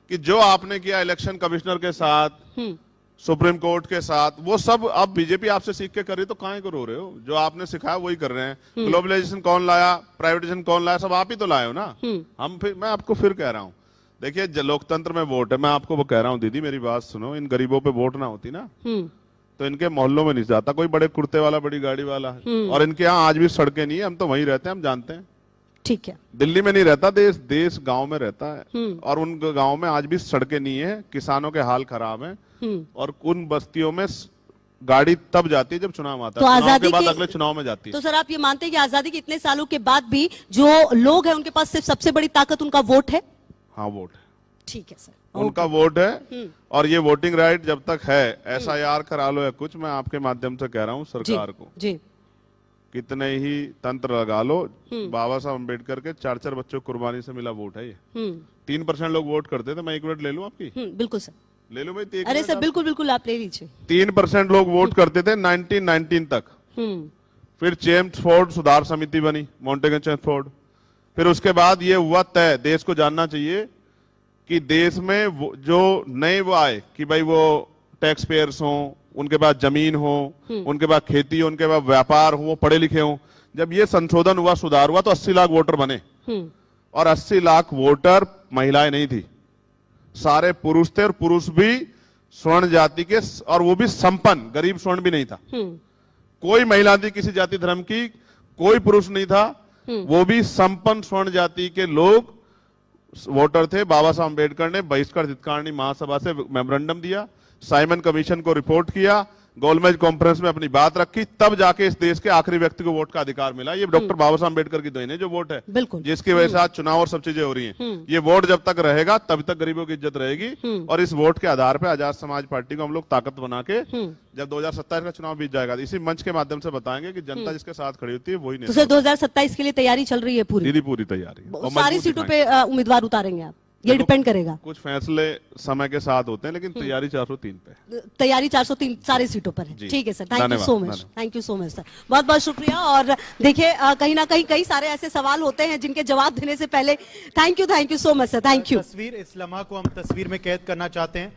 कि जो आपने किया इलेक्शन कमिश्नर के साथ, सुप्रीम कोर्ट के साथ, वो सब अब बीजेपी आपसे सीख के कर रही है, तो काहे को रो रहे हो? जो आपने सिखाया वही कर रहे हैं। ग्लोबलाइजेशन कौन लाया, प्राइवेटाइजेशन कौन लाया, सब आप ही तो लाए हो ना। मैं आपको फिर कह रहा हूं, देखिए लोकतंत्र में वोट है। मैं आपको वो कह रहा हूं, दीदी मेरी बात सुनो, इन गरीबों पे वोट ना होती ना तो इनके मोहल्लों में नहीं जाता कोई बड़े कुर्ते वाला, बड़ी गाड़ी वाला। और इनके यहाँ आज भी सड़कें नहीं है, हम तो वहीं रहते हैं, हम जानते हैं। ठीक है, दिल्ली में नहीं रहता देश गांव में रहता है। और उन गांव में आज भी सड़कें नहीं है, किसानों के हाल खराब हैं। और उन बस्तियों में गाड़ी तब जाती है जब चुनाव आता है, तो चुनाव आजादी के बाद के अगले चुनाव में जाती है। तो सर आप ये मानते हैं कि आजादी के इतने सालों के बाद भी जो लोग हैं उनके पास सिर्फ सबसे बड़ी ताकत उनका वोट है? हाँ, वोट है। ठीक है सर, उनका वोट है। और ये वोटिंग राइट जब तक है, SIR करा लो या कुछ, मैं आपके माध्यम से कह रहा हूँ सरकार को, जी कितने ही तंत्र लगा लो, बाबा साहब अम्बेडकर के 4-4 बच्चों को कुर्बानी से मिला वोट है ये। 3% लोग वोट करते थे। मैं 1 मिनट ले लूं आपकी? बिल्कुल सर, ले लूं भाई? अरे सर बिल्कुल बिल्कुल आप ले लीजिए। 3% लोग वोट करते थे 1919 तक। फिर चेम्सफोर्ड सुधार समिति बनी, मॉन्टेगन चेम्सफोर्ड। फिर उसके बाद ये हुआ तय, देश को जानना चाहिए कि देश में जो नए वो आए कि भाई वो टैक्स पेयर्स हों, उनके पास जमीन हो, उनके पास खेती हो, उनके पास व्यापार हो, वो पढ़े लिखे हों। जब ये संशोधन हुआ, सुधार हुआ, तो 80 लाख वोटर बने। और 80 लाख वोटर महिलाएं नहीं थी, सारे पुरुष थे। और पुरुष भी स्वर्ण जाति के, और वो भी संपन्न, गरीब स्वर्ण भी नहीं था। कोई महिला थी किसी जाति धर्म की, कोई पुरुष नहीं था, वो भी संपन्न स्वर्ण जाति के लोग वोटर थे। बाबा साहब अम्बेडकर ने बहिष्कार हितकारिणी महासभा से मेमोरेंडम दिया, साइमन कमीशन को रिपोर्ट किया, गोलमेज कॉन्फ्रेंस में अपनी बात रखी, तब जाके इस देश के आखिरी व्यक्ति को वोट का अधिकार मिला। ये डॉक्टर बाबा साहब अम्बेडकर की देन है जो वोट है, जिसकी वजह से आज चुनाव और सब चीजें हो रही हैं। ये वोट जब तक रहेगा तब तक गरीबों की इज्जत रहेगी। और इस वोट के आधार पर आजाद समाज पार्टी को हम लोग ताकत बना के जब 2027 का चुनाव बीत जाएगा, इसी मंच के माध्यम से बताएंगे कि जनता जिसके साथ खड़ी होती है वही। तो सर 2027 के लिए तैयारी चल रही है पूरी? दीदी पूरी तैयारी है। सारी सीटों पे उम्मीदवार उतारेंगे आप? ये डिपेंड करेगा, कुछ फैसले समय के साथ होते हैं, लेकिन तैयारी 403 पे। तैयारी 403 सारे सीटों पर है। ठीक है sir, thank you so much, thank you so much sir, बहुत बहुत शुक्रिया। और देखिए कहीं ना कहीं कई सारे ऐसे सवाल होते हैं जिनके जवाब देने से पहले thank you so much sir, thank you. तस्वीर इस लम्हा को हम तस्वीर में कैद करना चाहते हैं।